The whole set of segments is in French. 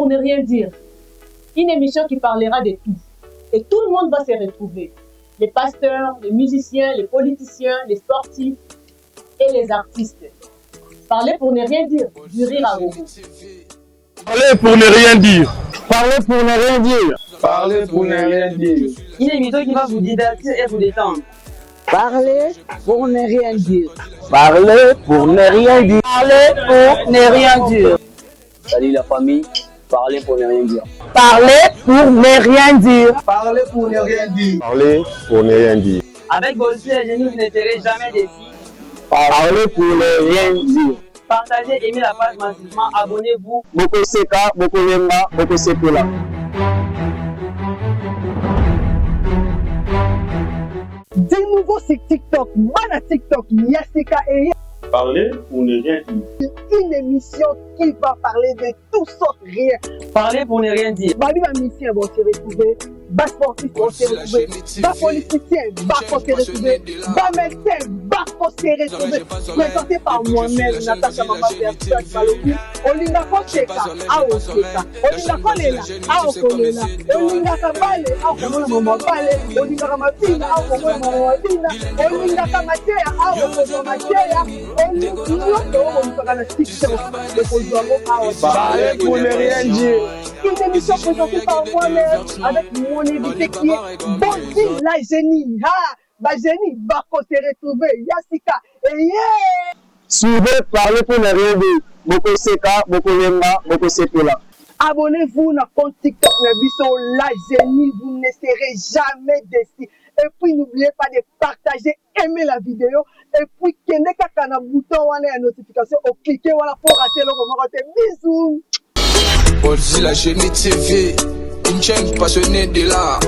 pour ne rien dire. Une émission qui parlera de tout. Et tout le monde va se retrouver. Les pasteurs, les musiciens, les politiciens, les sportifs et les artistes. Parler pour ne rien dire, du rire à gogo. Parler pour ne rien dire. Parler pour ne rien dire. Parler pour ne rien dire. Une émission qui va vous divertir et vous détendre. Parler pour ne rien dire. Parler pour ne rien dire. Parler pour ne rien dire. Salut la famille. Parler pour ne rien dire. Parler pour ne rien dire. Parler pour ne rien dire. Parler pour ne rien dire. Avec Bolzi et Jenny, vous ne serez jamais déçus. Parler pour ne rien dire. Partagez, aimez la page massivement, abonnez-vous. Boko Seka, Boko Lemba, Boko Sekola. De nouveau sur TikTok, voilà TikTok, Yaseka et Parler pour ne rien dire. une émission qui va parler de tout sauf rien. Parlez pour ne rien dire. Babi va musicien vont se retrouver, bas sportif vont se retrouver, bas politicien va se retrouver, bas médecin va se retrouver. Présenté par moi-même, Natacha Mama Versace Malobi, Olinga Koseka, Aoseka, Olinga Kolela, Aokolela, Olinga Kabale, Aokomola Mama Bale, Olinga Kamapina, Aokomola Mama Mapina, Olinga Kamatea, Aokomola Matea, Parler pour ne rien dire. Une émission présentée par moi-même avec mon invité qui est Bolzi la génie. Ma génie va se retrouver. Yasika et yeah! Suivez Parler pour ne rien dire. Boko Seka, Boko Lemba, Boko Sekola. Abonnez-vous à compte TikTok Nabiso la génie. Vous ne serez jamais déçus. Et puis n'oubliez pas de partager, aimer la vidéo. Et puis, kende kaka na bouton wana ya notification, au cliquer voilà pour rater le moment. Bisous. Bolzi la Génie TV, une chaîne passionnée de l'art.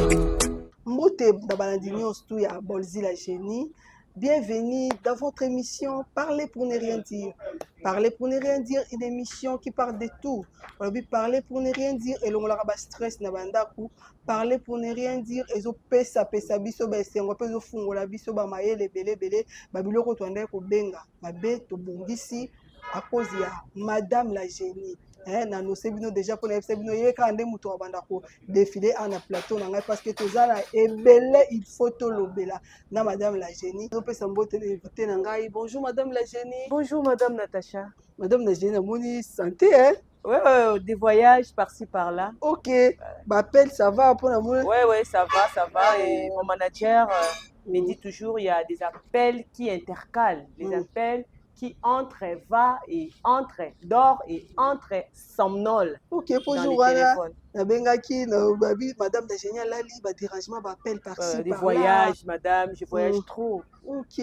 Mbote Dabalandinyo Stuya Bolzi la Génie. Bienvenue dans votre émission Parler pour ne rien dire. Parler pour ne rien dire, une émission qui parle de tout. On a parler pour ne rien dire et l'on a stress na bandaku. Parler pour ne rien dire et zo pesa biso ba esengo pe zo fungola biso ba mayele belé ba biloko to ndai ko benga mabe to bongisi à cause ya Madame la Génie. Na no sebino déjà pour les sebino yeka ande muto abanda ko défiler en plateau na ngai parce que tozala ebele il faut to lobela na Madame la Génie. On peut s'emboter l'invité na ngai. Bonjour Madame la Génie. Bonjour Madame Natacha. Madame la Génie, moni santé hein. Ouais, des voyages par-ci par-là. Ok, m'appelle, ça va pour la moule. Ouais, ça va. Et mon manager me dit toujours, il y a des appels qui intercalent, des appels qui entrent, va et entrent, dort et entrent, somnolent. Ok, bonjour, voilà. Nabengaki, Madame la Génie, là, libre dérangement, m'appelle par-ci par-là. Des voyages, madame, je voyage trop. Ok.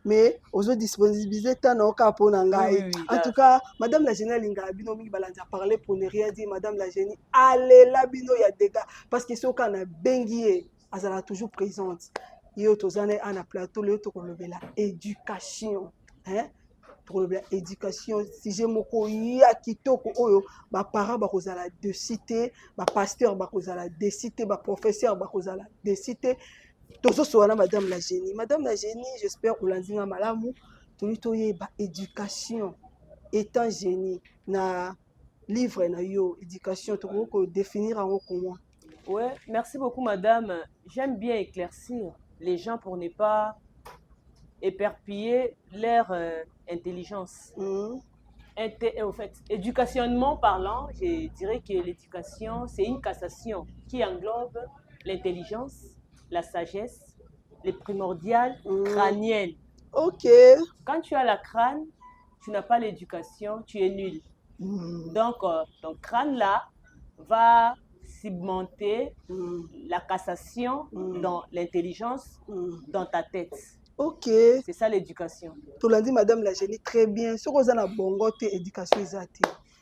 Mais aux autres disponibilités, tant en tout cas, Madame la Génie, Lingabino, Balanja parler pour ne rien dire, Madame la Génie, allez là, bino, il y a des gars. Parce que ce qu'on a bengié, elle est toujours présente. Il y a un plateau, il y a l'éducation. Pour l'éducation, si j'ai mon courrier à Kitoko, ma parent, bazala de cité, ma pasteur, bazala de cité, ma professeur, bazala de cité. Tozo soana Madame la Génie. Madame la Génie, j'espère que l'anzinga malamu, tolitoye ba éducation étant génie na livre na yo éducation to définir en comment. Ouais, merci beaucoup madame. J'aime bien éclaircir les gens pour ne pas éperpiller leur intelligence. En fait, éducationnellement parlant, je dirais que l'éducation, c'est une cassation qui englobe l'intelligence, la sagesse, les primordiales crâniennes. Ok. Quand tu as la crâne, tu n'as pas l'éducation, tu es nul. Donc, ton crâne-là va cimenter la cassation dans l'intelligence, dans ta tête. Ok. C'est ça l'éducation. Tu l'as dit, Madame la Génie, très bien. Ce que vous avez bongo, c'est éducation exate.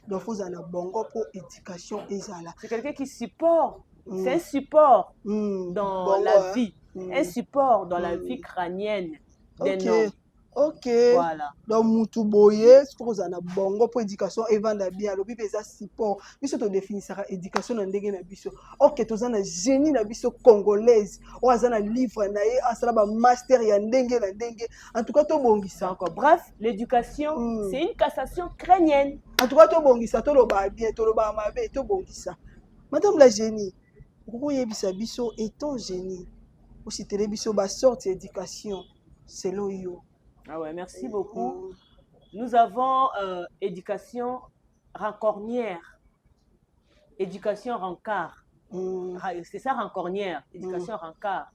Donc, vous avez bongo pour éducation exala. C'est quelqu'un qui supporte. C'est un support dans la vie. Un support dans la vie crânienne d'un homme. Ok. Voilà. Donc, Moutou Boye, c'est pour ça bongo pour éducation et vendre bien. Le bébé ça support. Biso to définissera éducation dans ndenge na biso. Ok, to zana génie na biso congolaise. O azana livre na ye, asala ba master ya ndenge na ndenge. En tout cas, to bongisa encore. Bref, l'éducation, c'est une cassation crânienne. En tout cas, to bongisa, to lo ba bien, to lo ba mabe, to bongisa. Madame la génie, vous yebisa biso étant génie. Aussi télé biso ba sorte éducation. C'est l'oyo. Ah ouais, merci beaucoup. Nous avons éducation rancornière, éducation rancard. C'est ça, rancornière, éducation rancard.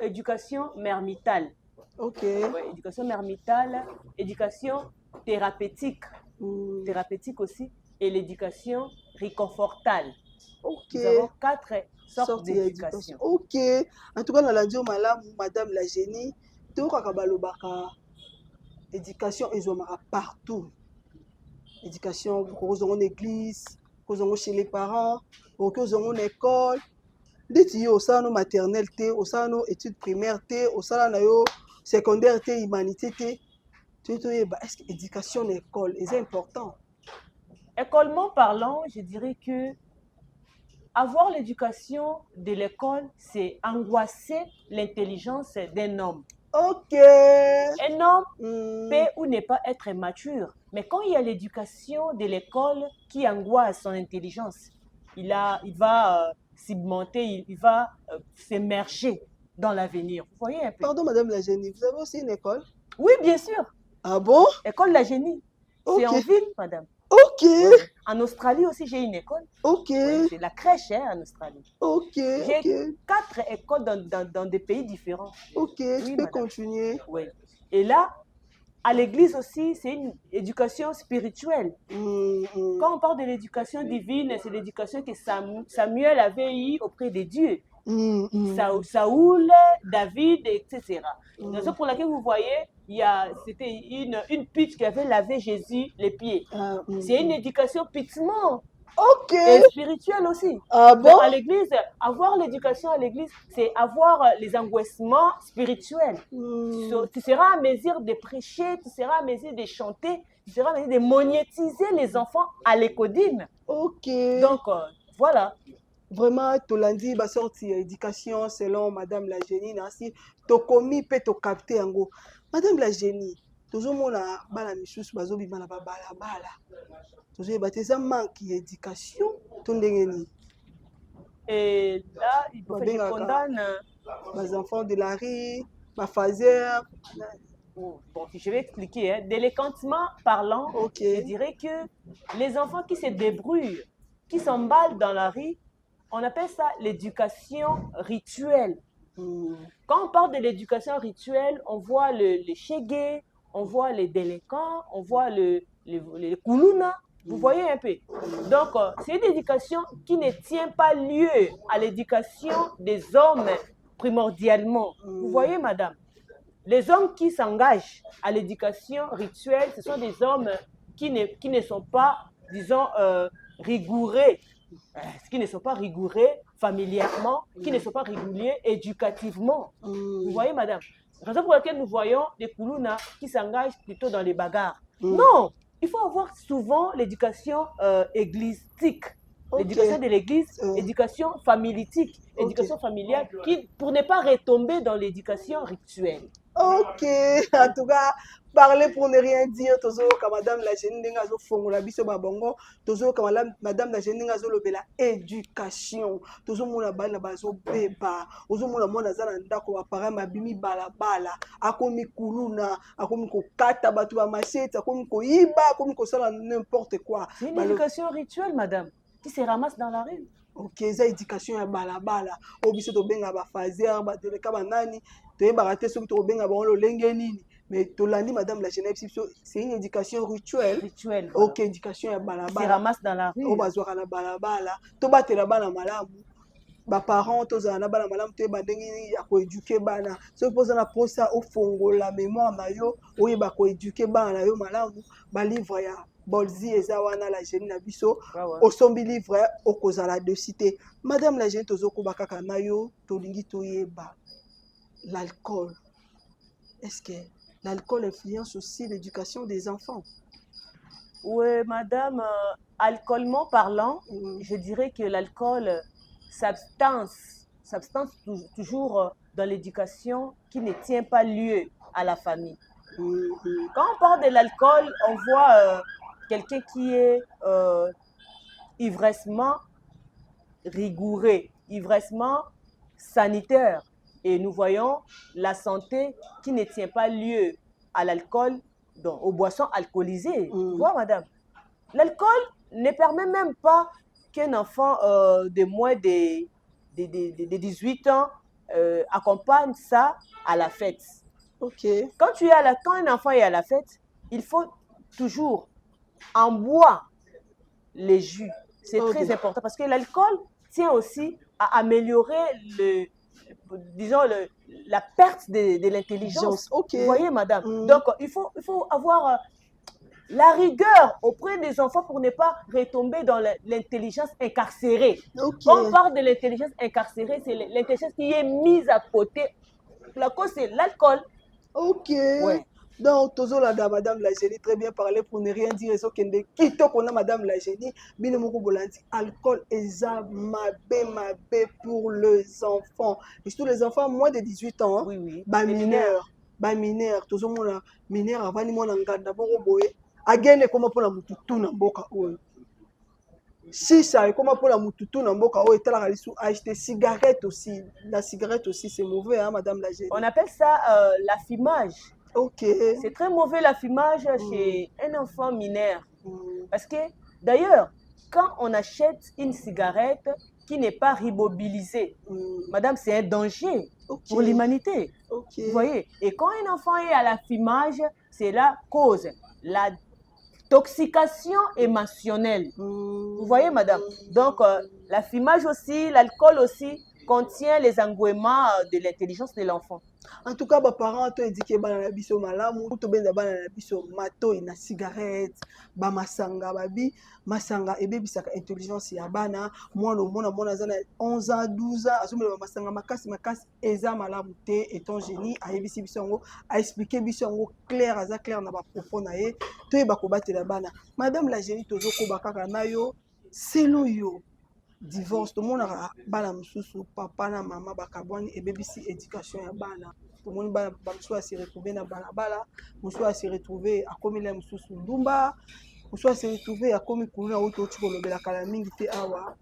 Éducation mermitale. Ok. Ouais, éducation mermitale, éducation thérapeutique. Thérapeutique aussi. Et l'éducation réconfortale. Ok. Nous avons 4 sortes d'éducation. Ok. En tout cas, dans la radio, madame la génie, tout le éducation ils ont partout. Éducation aux église, chez les parents, aux écoles. Dites au sein de maternelle, au sein de études primaires, au sein de secondaire, humanité. Est-ce que l'éducation de l'école est important? Écolement parlant, je dirais que avoir l'éducation de l'école, c'est angoisser l'intelligence d'un homme. Ok. Un homme peut ou ne pas être mature, mais quand il y a l'éducation de l'école qui angoisse son intelligence, il va s'immonter, il va s'immerger dans l'avenir. Vous voyez un peu? Pardon, madame la génie, vous avez aussi une école? Oui, bien sûr. Ah bon? École la génie. C'est en ville, madame. Ok. En Australie aussi, j'ai une école. Ok. Ouais, c'est la crèche en Australie. Ok. J'ai 4 écoles dans des pays différents. Ok, oui, tu peux continuer. Oui. Et là, à l'église aussi, c'est une éducation spirituelle. Quand on parle de l'éducation divine, c'est l'éducation que Samuel avait eue auprès de Dieu. Saoul, David, etc. La raison pour laquelle vous voyez, c'était une pute qui avait lavé Jésus les pieds. C'est une éducation pitiement. Ok. Et spirituelle aussi. Ah bon? Donc, à l'église, avoir l'éducation à l'église, c'est avoir les angoissements spirituels. Tu seras à mesure de prêcher, tu seras à mesure de chanter, tu seras à mesure de monétiser les enfants à l'écodine. Ok. Donc, voilà. Vraiment, tu l'as dit, bah sorti éducation selon Madame la génie, nasi, to commis peut te capter en go. Madame la génie, toujours mon a bala michus bazo bi bala bala. Toujours baptisé manque d'éducation, ton dengeni. Et là, il faut que je condamne les enfants de la rue, ma fazer. Bon, je vais expliquer. Hein. Délinquantement parlant, je dirais que les enfants qui se débrouillent, qui s'emballent dans la rue, on appelle ça l'éducation rituelle. Quand on parle de l'éducation rituelle, on voit les chégués, on voit les délinquants, on voit les koulouna. Vous voyez un peu. Donc, c'est une éducation qui ne tient pas lieu à l'éducation des hommes primordialement. Vous voyez, madame? Les hommes qui s'engagent à l'éducation rituelle, ce sont des hommes qui ne sont pas, disons, rigoureux. Qui ne sont pas rigoureux familièrement, qui ne sont pas rigoureux éducativement. Vous voyez, madame? Raison pour laquelle nous voyons des koulouna qui s'engagent plutôt dans les bagarres. Non! Il faut avoir souvent l'éducation églisique. L'éducation de l'église, éducation familitique, éducation familiale, pour ne pas retomber dans l'éducation rituelle. Ok, en tout cas, parler pour ne rien dire, toujours comme Madame la génie n'engazo fongola biso babongo, toujours comme Madame la génie n'engazo lobela éducation, toujours mon abana bazo beba, toujours mon amona zana ndako wa parents mabimi balabala, akomi kuluna, akomi ko kata batu ba machette, akomi ko iba, akomi ko sala n'importe quoi. C'est une éducation rituelle, madame, qui se ramasse dans la rue. Ok, ça éducation ya balabala, obiso to benga ba fazer, ba teleka banani. Mais Tolani, Madame la Genève, c'est une éducation rituelle. Rituelle. Voilà. Ok, éducation ya balabala. Se ramasse dans la rue. O bazwaka na balabala. To batela bana malamu. Ba parents tozala na bana malamu te bandengi ya ko éduquer bana. So posa na posa au fongo la mémoire na yo, oye ba ko éduquer bana na yo malamu, ba livre ya Bolzi eza wana la génie na biso. Osombi livre okozala de cité. Madame la génie tozoko bakaka na yo, tolingi toyeba. L'alcool, est-ce que l'alcool influence aussi l'éducation des enfants. Oui, madame, alcoolement parlant, je dirais que l'alcool, substance toujours dans l'éducation qui ne tient pas lieu à la famille. Quand on parle de l'alcool, on voit quelqu'un qui est ivressement rigoureux, ivressement sanitaire. Et nous voyons la santé qui ne tient pas lieu à l'alcool, donc aux boissons alcoolisées. Vous voyez, madame, l'alcool ne permet même pas qu'un enfant de moins de 18 ans accompagne ça à la fête. Ok. Quand un enfant est à la fête, il faut toujours en boire les jus. C'est très important parce que l'alcool tient aussi à améliorer la perte de l'intelligence. Okay. Vous voyez, madame. Donc, il faut avoir la rigueur auprès des enfants pour ne pas retomber dans l'intelligence incarcérée. Quand on parle de l'intelligence incarcérée, c'est l'intelligence qui est mise à côté. La cause, c'est l'alcool. Ok. Ouais. Donc, toujours là, madame la génie, très bien parlé pour ne rien dire. Qui qu'on a madame la génie, alcool est mabé pour les enfants. Et surtout les enfants moins de 18 ans. Oui, oui. Mineurs. Toujours mon mineur avant ni mon anganda bon boye. Again comment pour la mututu na mboka oyo. Si ça comment pour la mututu na mboka oyo tala kalisu acheter cigarette aussi. La cigarette aussi c'est mauvais hein madame la génie. On appelle ça l'affumage. Ok. C'est très mauvais l'affumage chez un enfant mineur. Parce que d'ailleurs, quand on achète une cigarette qui n'est pas ribobilisée, madame, c'est un danger pour l'humanité. Vous voyez? Et quand un enfant est à l'affumage, c'est la cause, la toxication émotionnelle. Vous voyez, madame? Donc, l'affumage aussi, l'alcool aussi, contient les engouements de l'intelligence de l'enfant. En tout cas, les parents ont dit que les biso malamu, tout ben les biso mato na cigarette, ba masanga babi, masanga et baby ça intelligence ya bana, moi le mona zana 11 ans, 12 ans, azumé ba masanga makasi eza malamu te étant génie a ebisi bisongo a expliquer bisongo clair na ba propos na ye, to ba ko batela bana. Madame la génie tozo ko bakaka na yo, selon yo divorce tout le monde a bana mususu papa na maman bakabwani et BBC éducation ya bana tout le monde bana mususu se retrouver na balabala mususu se retrouver a komi la mususu ndumba mususu se retrouver a komi kuna auto tiko lobela kala mingi te awa.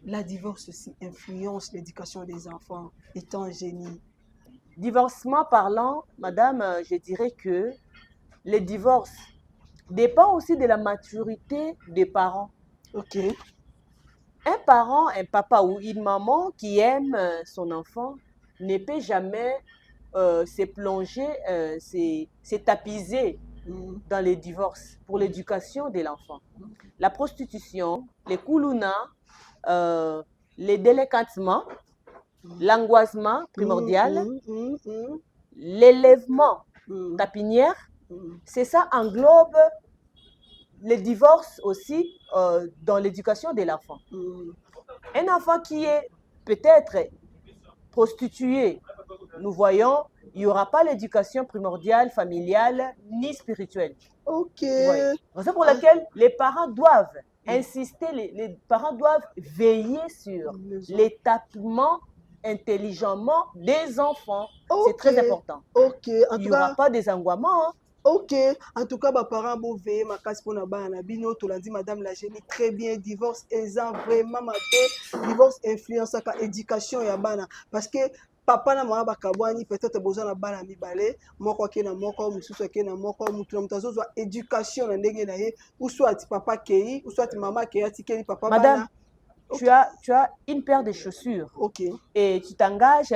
La divorce aussi influence l'éducation des enfants étant génie. Divorcement parlant, madame, je dirais que le divorce dépend aussi de la maturité des parents. Ok. Un parent, un papa ou une maman qui aime son enfant ne peut jamais se plonger, se tapiser dans les divorces pour l'éducation de l'enfant. La prostitution, les koulouna, les délinquantements, l'angoissement primordial, l'élèvement tapinière, c'est ça englobe les divorces aussi dans l'éducation de l'enfant. Un enfant qui est peut-être prostitué, nous voyons, il n'y aura pas l'éducation primordiale, familiale, ni spirituelle. Ok. C'est pour laquelle les parents doivent insister, les parents doivent veiller sur l'établissement intelligemment des enfants. C'est très important. Ok. Il n'y aura pas des engouements. Hein. Ok, en tout cas, les parents vont veiller ma casse pour na bino, tu l'as dit, madame la génie, très bien, divorce, exemple, vraiment, ma paix, divorce influence à l'éducation ya bana, parce que papa na mama bakabwani peut-être besoin na bana mibale, moko ke na moko, mususu ke na moko, mutu na mutazo zo éducation na ndenge na ye, ou soit papa kei, ou soit maman kei atikeli papa madame, bana. Tu as une paire de chaussures et tu t'engages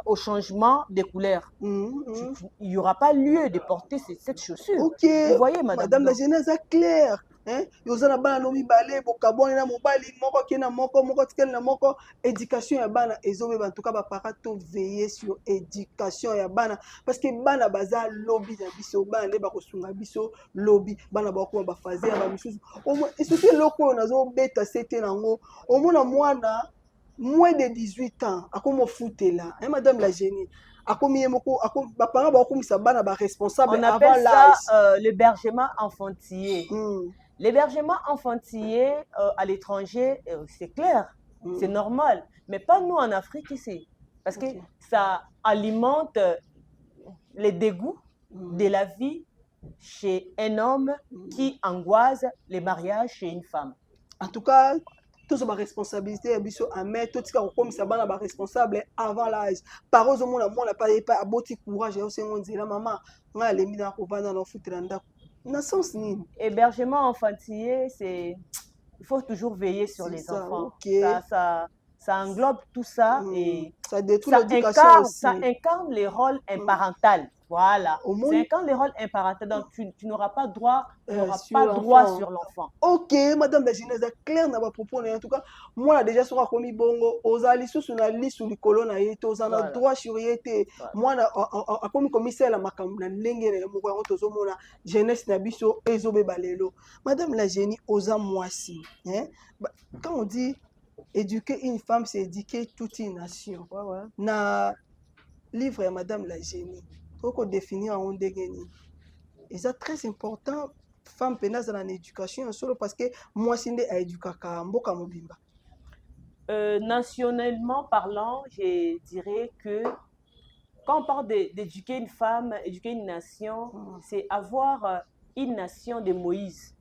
au changement de couleur. Il n'y aura pas lieu de porter cette chaussure. Vous voyez, madame la jeunesse est claire. Yozana bana no mibale bokaboni na mobali moko kena moko tikeli na moko éducation ya bana ezobe en tout cas ba parents to veiller sur éducation ya bana parce que bana baza lobby na biso bana nde bakosunga biso lobby bana bakoma ba fazer ba misusu et surtout loko nazo beta c'était nango au mona mwana moins de 18 ans akomo foutela madame la génie responsable On avant appelle l'âge. ça l'hébergement enfantillé. L'hébergement enfantillé à l'étranger, c'est clair, c'est normal, mais pas nous en Afrique ici, parce que ça alimente les dégoûts de la vie chez un homme qui angoisse les mariages chez une femme. En tout cas, tous ma responsabilité à biso à mettre tout ce qu'on ça bana ba responsable avant l'âge. Par exemple, moi n'a pas aboti courage aussi on dit la maman, nga les mis dans ko bana no futranda. Na sens ni. Hébergement enfantillé, c'est il faut toujours veiller sur les enfants. Okay. Ça englobe tout ça et ça détruit l'éducation aussi. Ça incarne les rôles imparental. Voilà. Ça incarne les rôles imparental. Donc, tu n'auras pas droit, sur l'enfant. Ok, madame la Genèse, clair n'a pas proposé. En tout cas, moi, déjà, sur la commis bongo, aux alliés sur la liste sur les colonnes, aux en a droit sur yété. Moi, à commis commissaire, la macam, la lingue, la mouvoir, la jeunesse, n'a biso, ezobe balelo. Madame la génie, aux amoisi. Quand on dit éduquer une femme, c'est éduquer toute une nation. Na livre madame la génie. Faut qu'on définisse en dégâts. Et c'est très important, femme pénale dans l'éducation, solo parce que moi, c'est à éduquer mboka mobimba. Nationalement parlant, je dirais que quand on parle d'éduquer une femme, éduquer une nation, c'est avoir une nation de Moïse.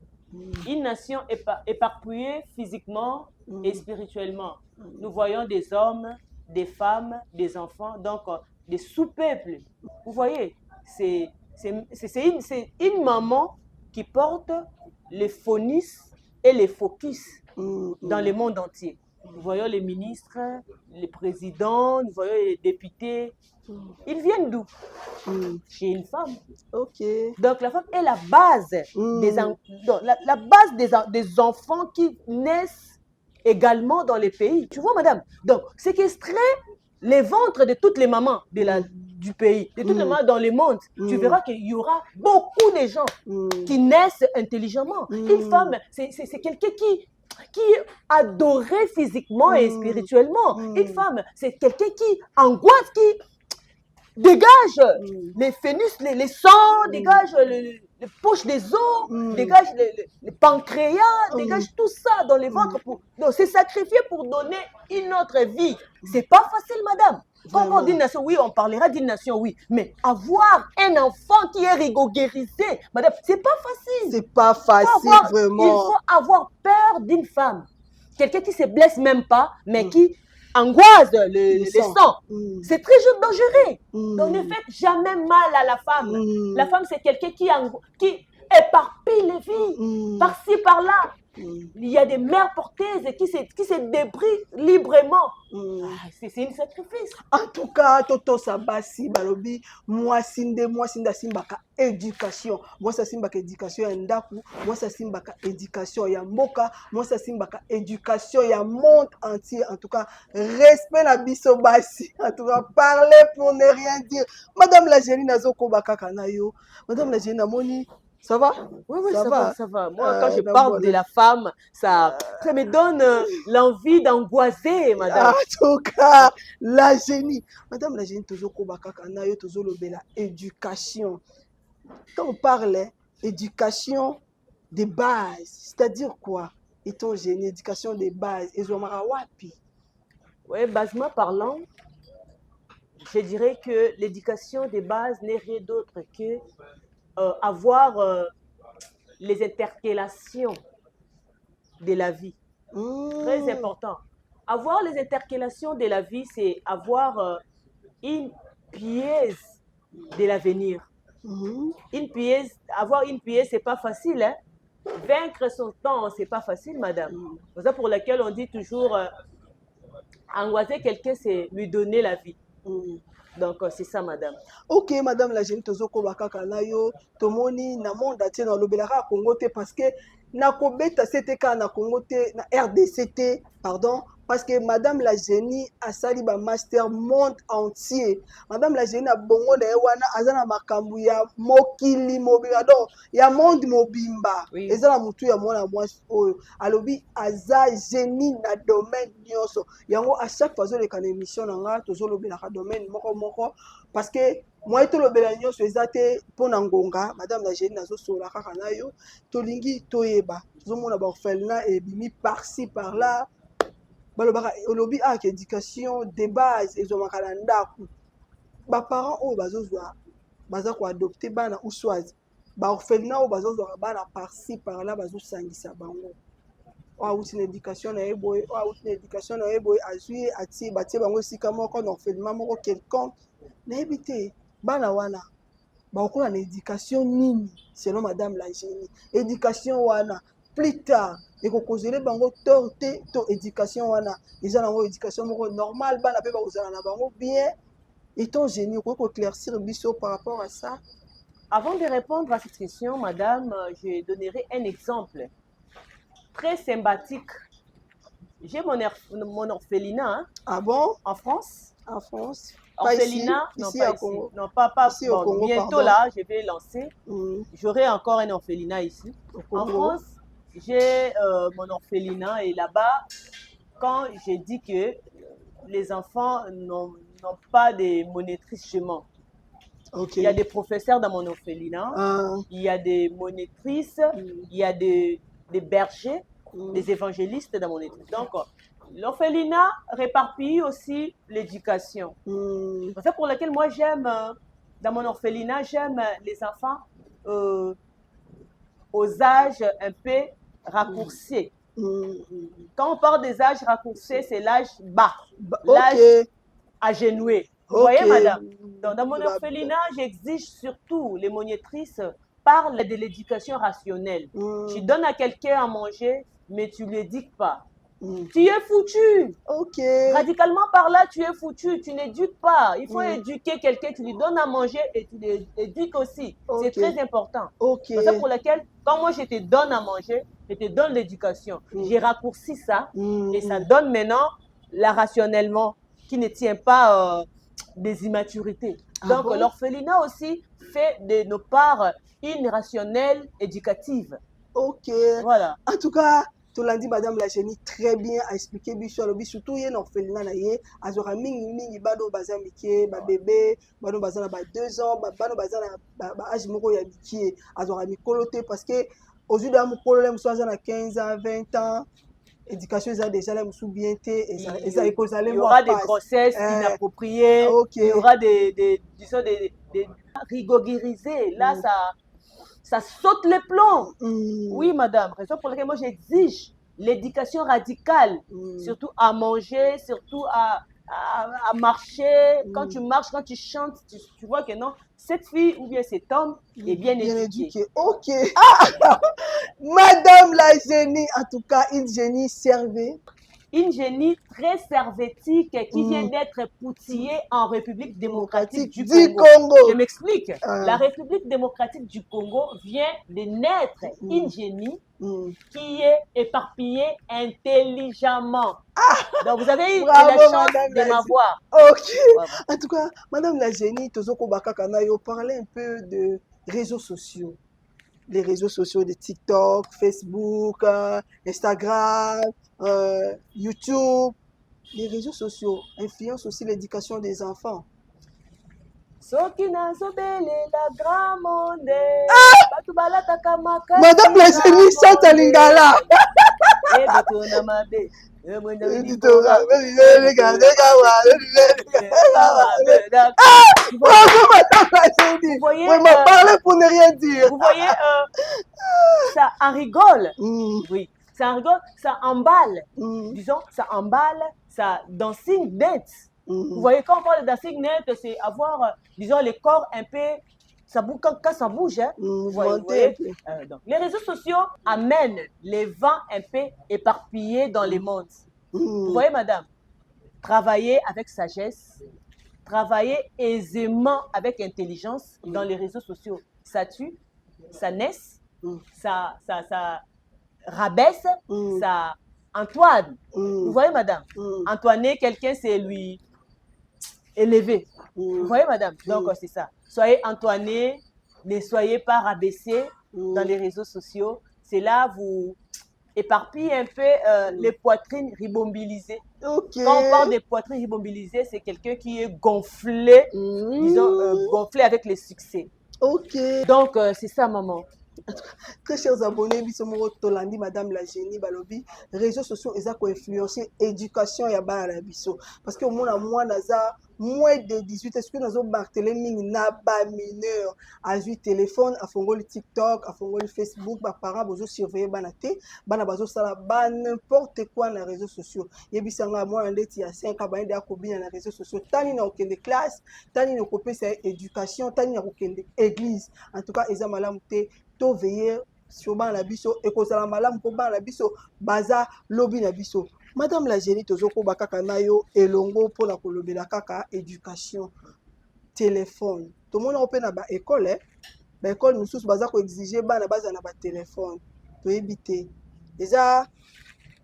Une nation éparpillée physiquement et spirituellement. Nous voyons des hommes, des femmes, des enfants, donc des sous-peuples. Vous voyez, c'est une maman qui porte les phonies et les focus dans le monde entier. Nous voyons les ministres, les présidents, nous voyons les députés. Ils viennent d'où? Chez une femme. Ok. Donc la femme est la base, la base des enfants qui naissent également dans les pays. Tu vois, madame? Donc, séquestrer les ventres de toutes les mamans du pays, de toutes les mamans dans le monde, tu verras qu'il y aura beaucoup de gens qui naissent intelligemment. Une femme, c'est quelqu'un qui est adoré physiquement et spirituellement. Une femme, c'est quelqu'un qui angoisse, qui dégage les phœnus, les sangs, dégage les poches des os, dégage les pancréas, dégage tout ça dans les ventres. Donc, c'est sacrifié pour donner une autre vie. C'est pas facile, madame. Quand on dit nation, oui, on parlera d'une nation, oui. Mais avoir un enfant qui est rigoguérisé, madame, c'est pas facile. C'est pas facile, vraiment. Il faut avoir peur d'une femme. Quelqu'un qui se blesse même pas, mais qui angoisse le sang. C'est très dangereux. Donc ne faites jamais mal à la femme. La femme, c'est quelqu'un qui éparpille les vies, par-ci, par-là. Il y a des mères porteuses qui se débrouillent librement. C'est un sacrifice. En tout cas, Toto Sabasi, Balobi, moi, simbaka éducation. Moi, ça simbaka éducation ya ndaku. Moi, ça simbaka éducation ya mboka. Moi, ça simbaka éducation ya monde entier. En tout cas, respect la biso basi. En tout cas, parler pour ne rien dire. Madame la Génie Nazoko Bakakanayo. Madame la Génie Namoni. Ça va? Oui, ça va. Moi, quand je parle de la femme, ça me donne l'envie d'angoisser, madame. En tout cas, la génie. Madame la génie, toujours Kobakakanayo, toujours le bel éducation. Quand on parle éducation de base, c'est-à-dire quoi? Étant génie, éducation de base, et wapi? Oui, basement parlant, je dirais que l'éducation de base n'est rien d'autre que avoir les intercalations de la vie. Très important. Avoir les intercalations de la vie, c'est avoir une pièce de l'avenir. Avoir une pièce, c'est pas facile. Hein? Vaincre son temps, c'est pas facile, madame. C'est ça pour laquelle on dit toujours angoisser quelqu'un, c'est lui donner la vie. Donc, c'est ça, madame. Ok, madame la jeune Tozoko Bakakanayo, Tomoni, na monde entier dans le Belara Congo, parce que na Kobeta CTK na Congo, na RDCT, pardon, parce que Madame la Génie a sali ba master monde entier. Madame la Génie a bongo na wana azana makambu ya mokili mobimba donc ya monde mobimba. Oui. Ezala mutu ya mwana mwasi oyo. Alobi aza génie na domaine nyonso. Yango à chaque fois le kan émission nga tozolo belaka domaine moko parce que moi to lobela nyonso ezate pona ngonga Madame la Génie nazo sola kaka na yo tolingi toyeba. Tozomona ba orphelinat et bimi par-ci par-là. Olobi ak éducation de base ezomaka na ndako baparents oyo bazozwa baza koadopte bana uswazi baorphelinat oyo bazozwaka bana par-ci par-là bazosangisa bango oyo awuti na éducation na ye boye oyo awuti na éducation na ye boye azwi atie batie bango esika moko na orphelinat moko quelconque nayebi te bana wana bakokola na éducation nini selon Madame la Génie éducation wana plus tard et ko kozele bango torte to éducation wana eza nango éducation moko normale bana pe ba kozala na bango bien et ton génie ko éclaircir biso par rapport à ça. Avant de répondre à cette question, madame, je donnerai un exemple très sympathique. J'ai mon orphelinat hein, ah bon en France. En France. Orphelinat, non, ici, pas ici, ici. Non, pas ici, bon, au Congo, bientôt pardon. là, je vais lancer. J'aurai encore un orphelinat ici. En France, j'ai mon orphelinat et là-bas, quand j'ai dit que les enfants n'ont pas de monitrices chez moi, okay. Il y a des professeurs dans mon orphelinat, il y a des monitrices, il y a des bergers, des évangélistes dans mon étude. Donc, l'orphelinat réparpille aussi l'éducation. C'est ça pour laquelle moi j'aime, dans mon orphelinat, j'aime les enfants aux âges un peu raccourcis. Quand on parle des âges raccourcis, c'est l'âge bas, l'âge agenoué. Vous voyez, madame? Donc, dans mon orphelinat, j'exige surtout les monitrices parlent de l'éducation rationnelle. Tu donnes à quelqu'un à manger, mais tu ne l'éduques pas. Tu es foutu. Radicalement par là, tu es foutu. Tu n'éduques pas. Il faut éduquer quelqu'un. Tu lui donnes à manger et tu l'éduques aussi. C'est très important. C'est ça pour laquelle, quand moi je te donne à manger, je te donne l'éducation. J'ai raccourci ça et ça donne maintenant la rationnellement qui ne tient pas des immaturités. Donc l'orphelinat aussi fait de nos parts une rationnelle éducative. Voilà. En tout cas, tu l'as dit, Madame la Génie, très bien à expliquer. Surtout, il y a un orphelinat, azora mingi bado baza mike, ba bébé, bado baza na ba 2 ans, bado baza na ba âge moko ya mike, azora mikoloté parce que aujourd'hui dans mon problème soit na 15 ans, 20 ans, éducation est déjà là sous bien té et ça il y aura des grossesses inappropriées, il y aura des rigogirisés. Là ça saute les plombs. Oui, madame. Raison pour laquelle moi j'exige l'éducation radicale, surtout à manger, surtout à marcher. Quand tu marches, quand tu chantes, tu vois que non, cette fille ou bien cet homme est bien éduqué. Ok. Madame la Génie, en tout cas, une génie servée. Une génie très servétique qui vient d'être poutillée en République démocratique du Congo. Je m'explique. La République démocratique du Congo vient de naître une génie qui est éparpillée intelligemment. Donc vous avez eu la chance de m'avoir. En tout cas, Madame la Génie, Tozoko Bakakana, vous parlez un peu de réseaux sociaux. Les réseaux sociaux de TikTok, Facebook, Instagram, YouTube. Les réseaux sociaux influencent aussi l'éducation des enfants. Madame la Génie, chante à Lingala. Pour ne rien dire. Vous voyez, ça en rigole. Oui, ça en rigole, ça emballe. Disons, ça emballe, ça dancing net. Vous voyez, quand on parle de dancing net, c'est avoir, disons, le corps un peu, ça bouge, quand ça bouge, hein, vous voyez. Donc, les réseaux sociaux amènent les vents un peu éparpillés dans les mondes. Vous voyez, madame, travailler avec sagesse, travailler aisément avec intelligence dans les réseaux sociaux, ça tue, ça naisse, ça rabaisse, ça Antoine. Vous voyez, madame? Antoine, quelqu'un, c'est lui élevé. Vous voyez, madame? Donc, c'est ça. Soyez Antoine, ne soyez pas rabaissés dans les réseaux sociaux. C'est là, vous éparpillez un peu les poitrines ribombilisées. Quand on parle des poitrines ribombilisées, c'est quelqu'un qui est gonflé, disons, gonflé avec les succès. Donc, c'est ça, maman. Très chers abonnés, Bisomoro Tolandi, Madame la Génie, Balobi, réseaux sociaux, ils ont influencé l'éducation et la biso. Parce que moi, naza moins de 18, est-ce que nous avons Barthélémy n'a pas mineur à jouer téléphone, à faire le TikTok, à faire le Facebook, bah parents besoin surveiller banaté, bana besoin ça là, n'importe quoi dans les réseaux sociaux. Et puis ça moi en il y a 5 ans bana combien dans les réseaux sociaux. Tani na aucune classe, tani na copier c'est éducation, tani na aucune église. En tout cas, ils ont malamté to veiller sur ban la biso et ko sala malam ko ban la biso baza lobby na biso. Madame la Génie tozoko bakaka nayo elongo pour la kolobela kaka éducation téléphone. Tout le monde open na ba école ba école nous tous baza ko exiger bana baza na ba téléphone to éviter déjà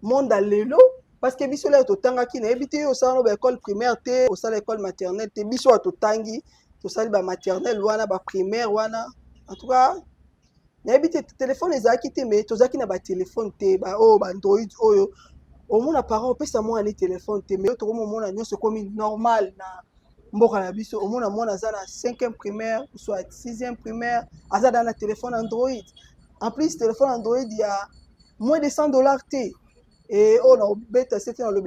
monde à lelo parce que biso là to tanga ki na éviter au salon ba école primaire té au salon école maternelle té biso to tangi to sali ba maternelle wana ba primaire wana en tout cas na éviter téléphone les akité mais to zaki na ba téléphone té ba oh ba Android oyo au moins les parents peut ça moi les téléphones mais autre moment on a c'est comme normal na mboka na biso au moins on a ça na 5e primaire ou soit 6e primaire aza dans un téléphone Android en plus téléphone Android il y a moins de $100 t et on a bête c'était dans le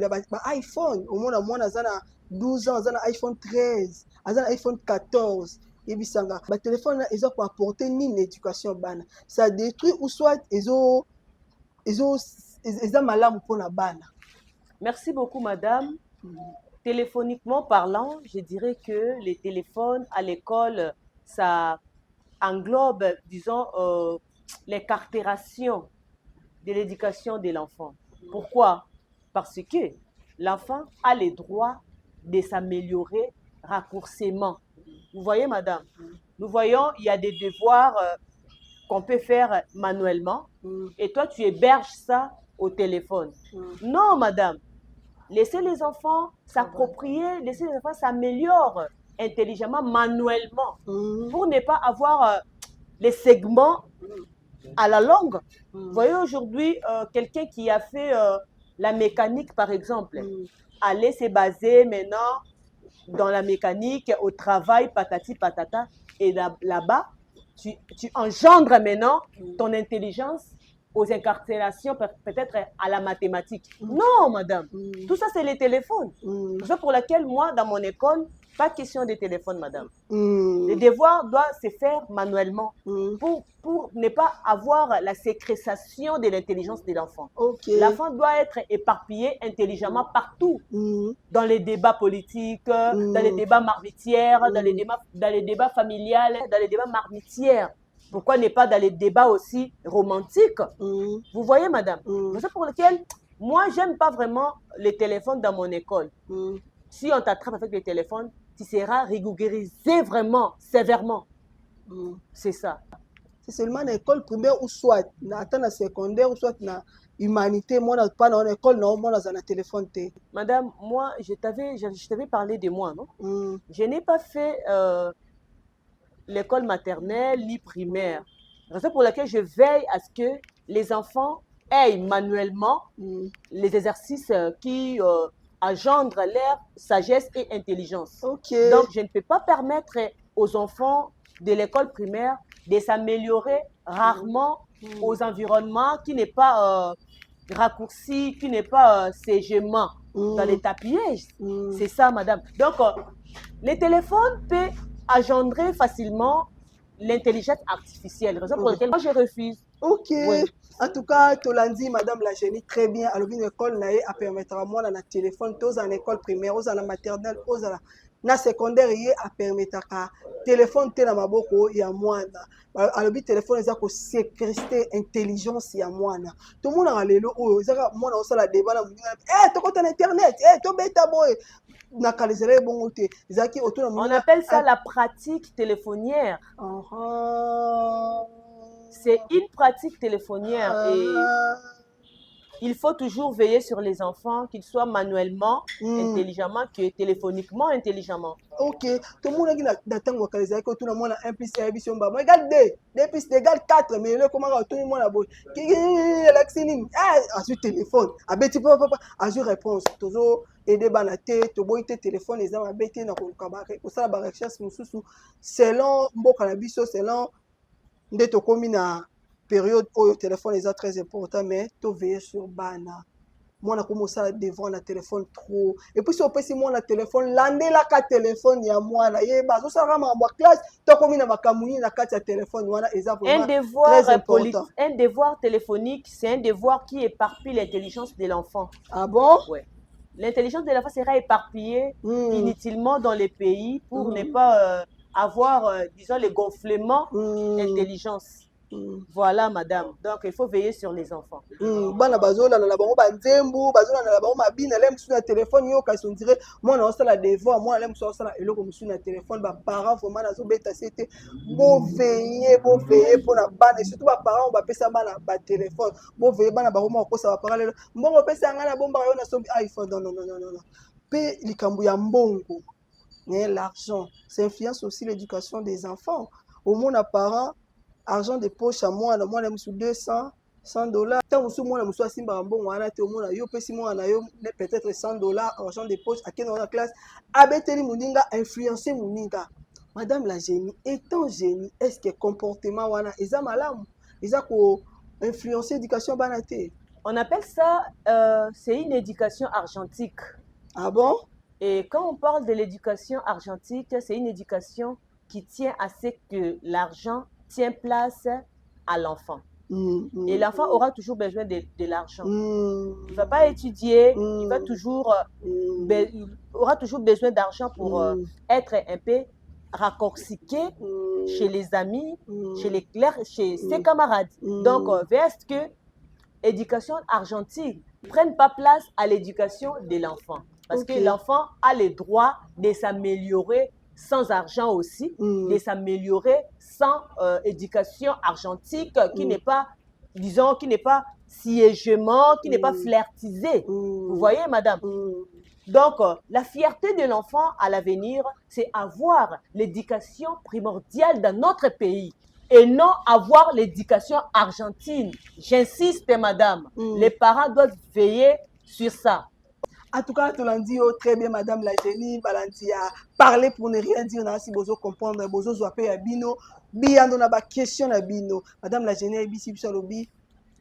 iPhone au moins on a ça na 12 ans ça na iPhone 13 ça na iPhone 14 et bisanga ba téléphone là ils ont pour apporter une éducation bana ça détruit ou soit ils ont Merci beaucoup, madame. Téléphoniquement parlant, je dirais que les téléphones à l'école, ça englobe, disons, les cartérations de l'éducation de l'enfant. Pourquoi? Parce que l'enfant a le droit de s'améliorer raccourcement. Vous voyez, madame? Nous voyons, il y a des devoirs qu'on peut faire manuellement et toi, tu héberges ça au téléphone. Non, madame. Laissez les enfants s'approprier, laissez les enfants s'améliorer intelligemment, manuellement, pour ne pas avoir les segments à la longue. Vous voyez aujourd'hui, quelqu'un qui a fait la mécanique, par exemple, aller se baser maintenant dans la mécanique, au travail, patati patata, et là-bas, tu engendres maintenant ton intelligence aux incarcérations, peut-être à la mathématique. Non, madame. Tout ça, c'est les téléphones. C'est pour laquelle, moi, dans mon école, pas question de téléphone, madame. Les devoirs doivent se faire manuellement pour ne pas avoir la sécrétion de l'intelligence de l'enfant. L'enfant doit être éparpillé intelligemment partout. Dans les débats politiques, dans les débats marmitières, dans les débats familiales, dans les débats marmitières. Pourquoi ne pas dans les débats aussi romantiques? Vous voyez, madame? C'est pour lequel, moi, j'aime pas vraiment les téléphones dans mon école. Si on t'attrape avec les téléphones, tu seras rigorisé vraiment, sévèrement. C'est ça. C'est seulement une école primaire ou soit dans la secondaire ou soit dans l'humanité. Moi, pas dans l'école, non, moi, dans un téléphone. Madame, moi, je t'avais parlé de moi, non? Je n'ai pas fait l'école maternelle ni primaire. C'est pour laquelle je veille à ce que les enfants aient manuellement les exercices qui engendrent leur sagesse et intelligence. Donc, je ne peux pas permettre aux enfants de l'école primaire de s'améliorer rarement aux environnements qui n'est pas raccourci, qui n'est pas ségement dans les tapillages. C'est ça, madame. Donc, les téléphones peuvent engendrer facilement l'intelligence artificielle. Raison pour laquelle moi je refuse. Oui. En tout cas, Tolandi, madame la Génie, très bien. Alors, une école a permettre à moi dans le téléphone, tous en école primaire, tous en maternelle, tous en na secondaire, a permettre à téléphone, tu na maboko, il y a moi. Alors, le téléphone, il y a que sécurité, intelligence, il y a moi. Tout le monde a les lots, il y a moi, on a la débat, tu comptes internet, tu bêta boy. On appelle ça la pratique téléphonière. C'est une pratique téléphonière et il faut toujours veiller sur les enfants, qu'ils soient manuellement, intelligemment, que téléphoniquement, intelligemment. Ok, tout le monde a dit que tout le monde a 1 plus 1 égale 2, 2 plus 2 égale 4, mais là, comment tout le monde a beau. Sur téléphone, à sur réponse, toujours aider la tête, tu vois, téléphone, les gens abêtés, pour ça, la recherche, selon selon dès que tu na période où le téléphone est très important, mais tu veilles sur bana. Moi, je commencé à devant le téléphone trop. Et puis, si on peut si moi, le téléphone, l'année là, le téléphone, il y a moi, là, il y a pas. Ça va en classe, tu comme na bakamouni na carte téléphone, voilà, et ça un devoir un devoir téléphonique, c'est un devoir qui éparpille l'intelligence de l'enfant. Ah bon? Ouais. L'intelligence de l'enfant sera éparpillée inutilement dans les pays pour ne pas avoir, disons, les gonflements d'intelligence. Voilà, madame. Donc, il faut veiller sur les enfants. Bana bazola na bango banzembu, bazola na bango mabina, lem sur le téléphone yo kasi on dirait moi na osala devoir, moi lem sur osala eloko sur le téléphone, ba parents vraiment na zo beta c'était bon veiller pour na bana et surtout ba parents ba pesa bana ba téléphone. Bon veiller bana ba vraiment ko ça va parler. Mbongo pesa ngana bomba yo na so iPhone non. Pe likambu ya mbongo. L'argent, ça influence aussi l'éducation des enfants. Au moins les parents argent de poche à moi, sous 200, $100. Tant que moi, je suis assis dans bon, peut-être $100, argent de poche, à quelle dans la classe, abeteli muninga, influencer muninga. Madame la génie, étant génie, est-ce que comportement wana, ils ont malam, ils ont influencé l'éducation banate. On appelle ça, c'est une éducation argentique. Ah bon? Et quand on parle de l'éducation argentique, c'est une éducation qui tient à ce que l'argent tient place à l'enfant. Et l'enfant aura toujours besoin de l'argent. Il ne va pas étudier, il va toujours, aura toujours besoin d'argent pour être un peu raccourciqué chez les amis, chez les clercs, chez ses camarades. Donc, est-ce que l'éducation argentique ne prenne pas place à l'éducation de l'enfant? Parce que l'enfant a le droit de s'améliorer sans argent aussi, de s'améliorer sans éducation argentique qui n'est pas, disons, qui n'est pas siégement, qui n'est pas flirtisé. Vous voyez, madame? Donc, la fierté de l'enfant à l'avenir, c'est avoir l'éducation primordiale dans notre pays et non avoir l'éducation argentine. J'insiste, madame, les parents doivent veiller sur ça. En tout cas, tu l'as dit très bien, madame la génie, Balantia. Parler pour ne rien dire, si vous comprendre, vous avez un bino, bien on a une question à bino. Madame la génie, ici, Bichalobi,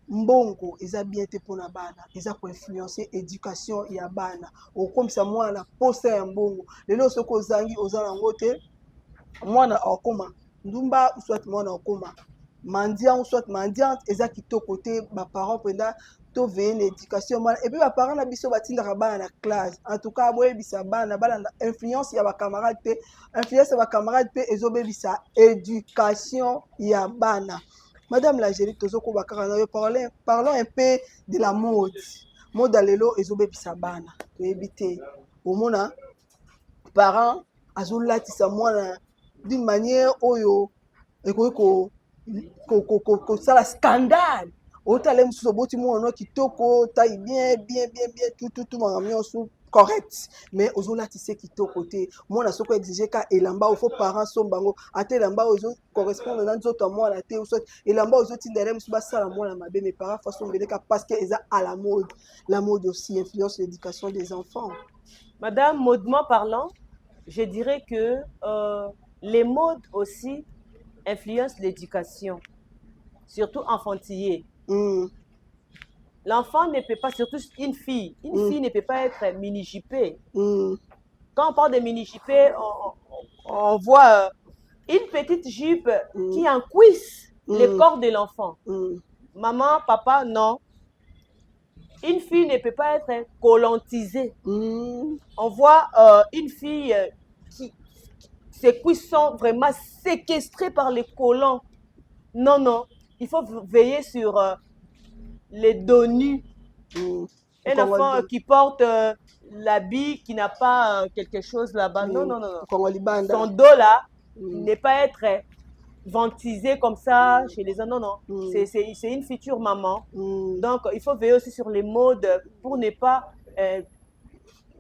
mbongo, ils ont bien été pour la bana, ils ont influencé l'éducation et la bana. Ou comme ça, moi, on a posé un mbongo. Les lots, ceux qui ont aux alengotés, moi, on a un coma. Ndumba, ou soit moi, on a un coma. Mendiant, ou soit mendiante, ils ont quitté côté, mes parents, pendant. To veiller l'éducation et puis les parents na biso batinda bana na classe en tout cas boye bisa bana influence ya ba camarade pe influence ya ba camarade pe ezobe bisa éducation ya bana. Madame la génie tozoko bakara na parlons un peu de la mode lelo ezobe bisa bana to éviter au mona parents azolatisa mwana d'une manière oyo ko sala scandale. Autant les mususu boti mwana kitoko taille bien tout mamamiosu correct mais ozola tissé kitoko te mwana soko exiger ka elamba au faut parents sombango ate elamba ozo correspondre na nzoto mwana te ou soit elamba ozo tindere mususu basala mwana mabe mes parents façon beleka parce que eza à la mode aussi influence l'éducation des enfants. Madame, modement parlant, je dirais que les modes aussi influencent l'éducation, surtout enfantillée. L'enfant ne peut pas, surtout une fille ne peut pas être mini-jupée. Quand on parle de mini-jupée, on voit une petite jupe qui encuisse le corps de l'enfant. Maman, papa, non. Une fille ne peut pas être collantisée. On voit une fille ses cuisses sont vraiment séquestrées par les collants. Non. Il faut veiller sur les dos nus. Un enfant qui porte l'habit qui n'a pas quelque chose là-bas. Non. Son dos là ne pas être vantiser comme ça chez les enfants. Non, non. C'est une future maman. Donc, il faut veiller aussi sur les modes pour ne pas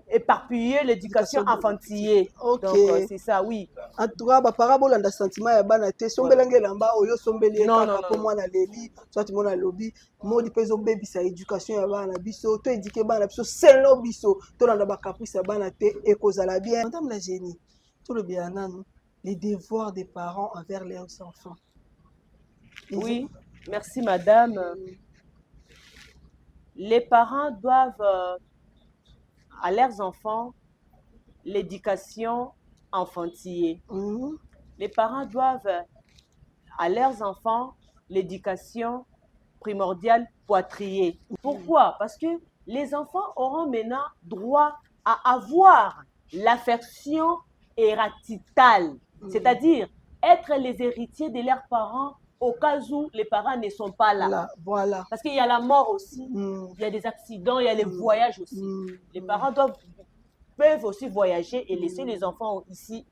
éparpiller l'éducation enfantillée. Ok. Donc, c'est ça, oui. En tout cas, parabole dans sentiment ya bana te sombelenge lamba oyo sombeli kaka po mwana leli soit mona lobi modi pezo baby sa éducation ya bana biso to éduquer bana biso selon biso to landa ba caprice ya bana te ekozala bien. Madame la génie, tout le bien nanu les devoirs des parents envers leurs enfants. Oui, merci madame. Les parents doivent à leurs enfants l'éducation enfantillée. Les parents doivent à leurs enfants l'éducation primordiale poitrier. Pourquoi? Parce que les enfants auront maintenant droit à avoir l'affection héréditaire, c'est-à-dire être les héritiers de leurs parents au cas où les parents ne sont pas là. Voilà. Parce qu'il y a la mort aussi, il y a des accidents, il y a les voyages aussi. Les parents peuvent aussi voyager et laisser les enfants ici,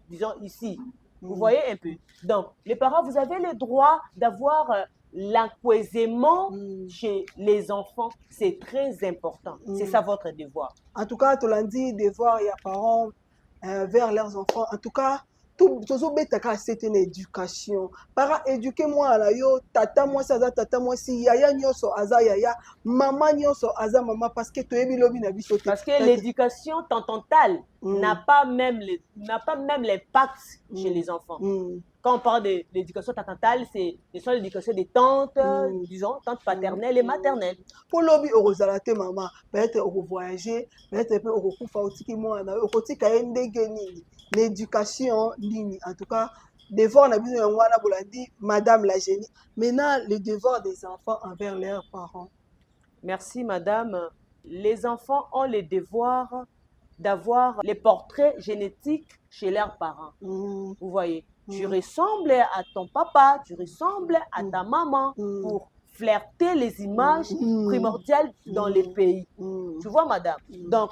disons ici. Vous voyez un peu. Donc, les parents, vous avez le droit d'avoir l'accoisement chez les enfants. C'est très important. C'est ça votre devoir. En tout cas, tu l'as dit, devoir, il y a parents vers leurs enfants. En tout cas, tout c'est une éducation. Para éduquer moi là yo tata moi ça tata moi si yaya nyoso aza yaya maman nyoso aza maman parce que tu es bilobi na biso. Parce que l'éducation tantale n'a pas même l'impact chez les enfants. Quand on parle de l'éducation tantale, c'est l'éducation des tantes, disons, tantes paternelles et maternelles. Pour l'obi orozalate maman, peut-être au voyager, peut-être au kufa otiki moi na okotika ndegeni. L'éducation ligne, en tout cas, devoir on a besoin de bolandi, madame la génie. Maintenant, les devoirs des enfants envers leurs parents. Merci madame. Les enfants ont le devoir d'avoir les portraits génétiques chez leurs parents. Vous voyez, tu ressembles à ton papa, tu ressembles à ta maman pour flirter les images primordiales dans les pays. Tu vois madame? Donc,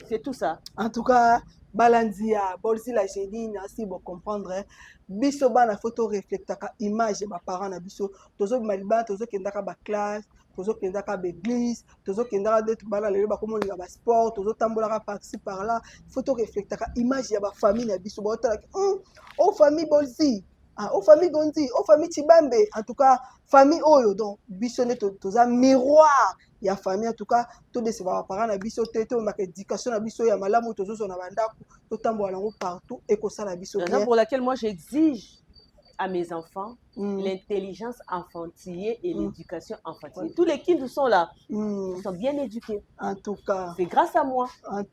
c'est tout ça. En tout cas, Balandia, Bolzi la génie, si vous comprendre, biso bana photo reflectaka image ba parents na biso, tozo maliba, tozo kendaka ba classe, tozo kendaka ba église, tozo kendaka de bana lelo ba komo linga ba sport, tozo tambolaka par-ci par-là, photo reflectaka image ya ba famille na biso, ba otala oh famille Bolzi, oh famille Gondi, oh famille Tibambe, en tout cas famille oyo donc biso ne toza miroir. Il y a famille en tout cas tout de ces parents na biso tété on a éducation na biso ya malamu tozo so na bandako to tambola ngo partout et que ça na biso. Raison pour laquelle moi j'exige à mes enfants l'intelligence enfantillée et l'éducation enfantillée. Tous les kids sont là, ils sont bien éduqués. En tout cas, c'est grâce à moi.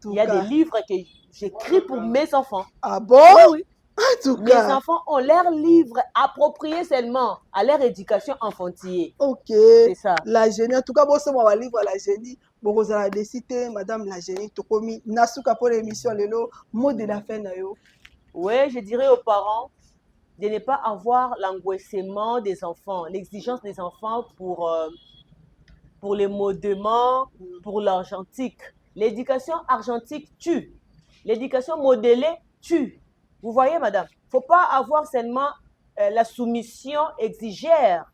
Il y a des livres que j'écris pour mes enfants. Ah bon? Oui. En tout cas, les enfants ont leurs livres appropriés seulement à leur éducation enfantillée. Ok. C'est ça. La génie. En tout cas, bon, c'est mon livre la génie. Bon, vous allez décider, madame la génie. Tokomi, nasuka pour l'émission lelo, mot de la fin na yo. Oui, je dirais aux parents de ne pas avoir l'angoissement des enfants, l'exigence des enfants pour les modèlements, pour l'argentique. L'éducation argentique tue. L'éducation modélée tue. Vous voyez, madame, il ne faut pas avoir seulement la soumission exigère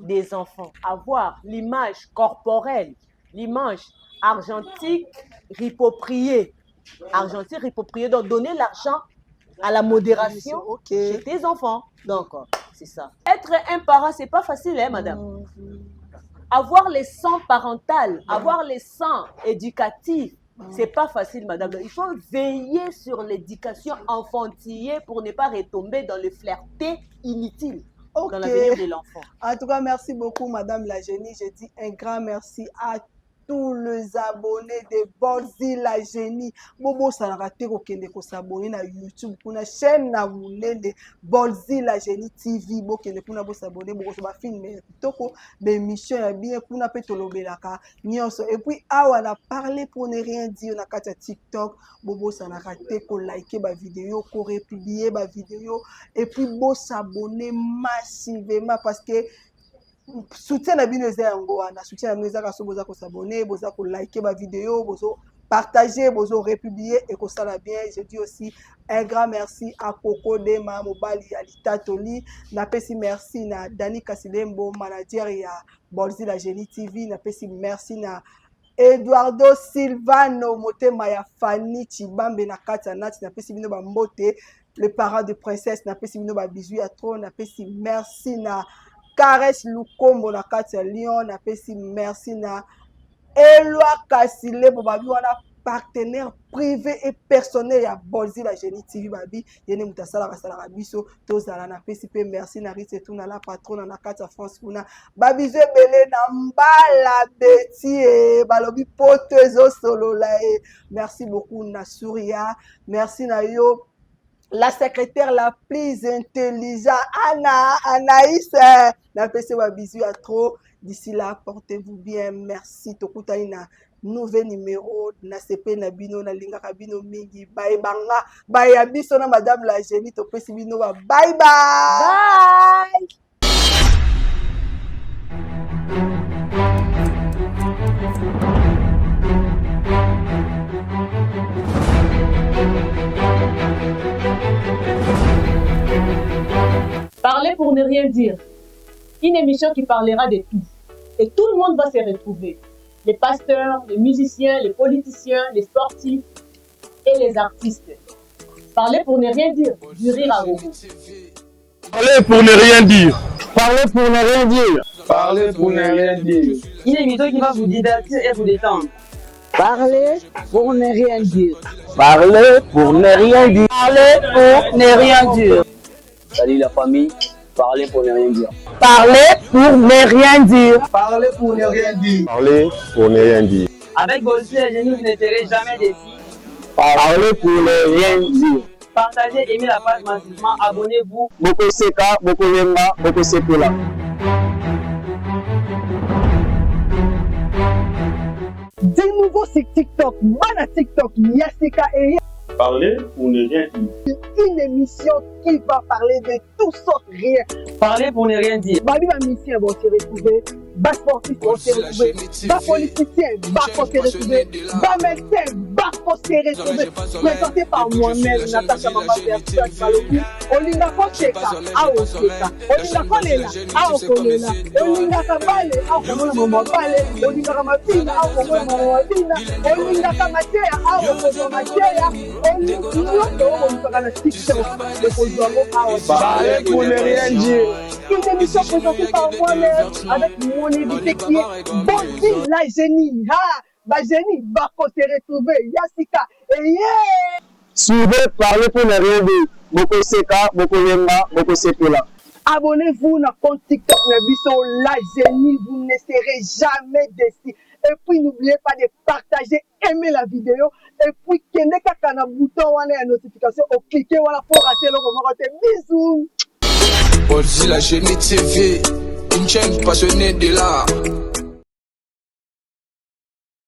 des enfants. Avoir l'image corporelle, l'image argentique ripopriée. Argentique ripopriée, donc donner l'argent à la modération chez tes enfants. Donc, c'est ça. Être un parent, ce n'est pas facile, hein, madame. Avoir les sangs parentales, avoir les sangs éducatifs, c'est pas facile, madame. Il faut veiller sur l'éducation enfantillée pour ne pas retomber dans le flirté inutile dans l'avenir de l'enfant. En tout cas, merci beaucoup, madame la génie. Je dis un grand merci à tous les abonnés de Bolzi la génie. Bobo ça n'a raté aucun de s'abonner na YouTube pour la chaîne na de Bolzi la génie TV. Bo kende pour na bo s'abonner, bo so ba filmer toko be mission ya bien pour na petolobelaka nyonso. Et puis awa na parler pour ne rien dire na kata TikTok. Bobo ça n'a raté ko liker ba vidéo, ko republier ba vidéo et puis bo s'abonner massivement parce que soutien na bino eza yango wana soutien na bino eza ka so boza ko s'abonner boza ko liker ba vidéo bozo partagez, vous republié et que ça va bien. Je dis aussi un grand merci à Coco Dema Mobali Alita Toli. Napesi merci na Dani Kasilembo, manager ya Bolzi la Génie TV. Napesi merci na Eduardo Silvano Motema ya Fanny Chibambe na kati ya nati. Napesi bino ba mbote le parent de princesse. Napesi bino ba bisu ya trop. Napesi merci na Caresse Lukombo na kati ya Lyon. Napesi merci na Eloi Kasile Bobabi wana partenaire privé et personnel ya Bolzi la Génie TV babi yene mutasala basala rabiso tozala na PCP merci na ritse tuna la patronne na kati ya France kuna babizo belé na mbala beti e balobi potezo solo la e merci beaucoup na Souria merci na yo la secrétaire la plus intelligente Anaïs na PC babizo à trop. D'ici là, portez-vous bien. Merci. Tokutaina nouvel numéro na CP na bino na linga kabino mingi. Bye banga. Bye abiso na madame la Génie. Topesi bino ba. Bye bye. Bye. Parler pour ne rien dire. Une émission qui parlera de tout. Et tout le monde va se retrouver. Les pasteurs, les musiciens, les politiciens, les sportifs et les artistes. Parler pour ne rien dire. Du rire à gogo. Parler pour ne rien dire. Parler pour ne rien dire. Parler pour ne rien dire. Une émission qui va vous divertir et vous détendre. Parler pour ne rien dire. Parler pour ne rien dire. Parler pour ne rien dire. Salut la famille. Parler pour ne rien dire. Parler pour ne rien dire. Parler pour ne rien dire. Parler pour ne rien dire. Avec Bolzi la Génie, vous n'êtes jamais déçus. Parler pour ne rien dire. Partagez, aimez la page massivement, abonnez-vous. Boko Seka, Boko Lenga, Boko Sekola. De nouveau sur TikTok, mana TikTok, Yasika et Parler pour ne rien dire. une émission qui va parler de tout sauf rien. Parlez pour ne rien dire. Babi ma mission vont se retrouver, bas sportifs vont se retrouver, bas politiciens vont se retrouver, bas médecins vont se retrouver. Présenté par moi-même, Natacha Mama Versace Balobi, Olinga Koseka, Aoseka, Olinga Kolela, Aokolela, Olinga Kabale, Aokomola Mama Bale, Olinga Kamapina, Aokomola Mama Pina, Olinga Kamatea, Aokomola Matea, Parler pour ne rien dire. Une émission présentée par moi-même avec mon invité qui est Bolzi la Génie. La Génie va se retrouver. Yasika et yeah! Suivez Parler pour ne rien dire. Boko Seka, Boko Lenga, Boko Sekola. Abonnez-vous à compte TikTok Nabiso la Génie. Vous ne serez jamais déçus. Et puis n'oubliez pas de partager, aimer la vidéo. Et puis, kende kaka na bouton wana ya notification, au cliquer voilà pour rater le moment. Bisous. Bolzi la Génie TV, une chaîne passionnée de l'art.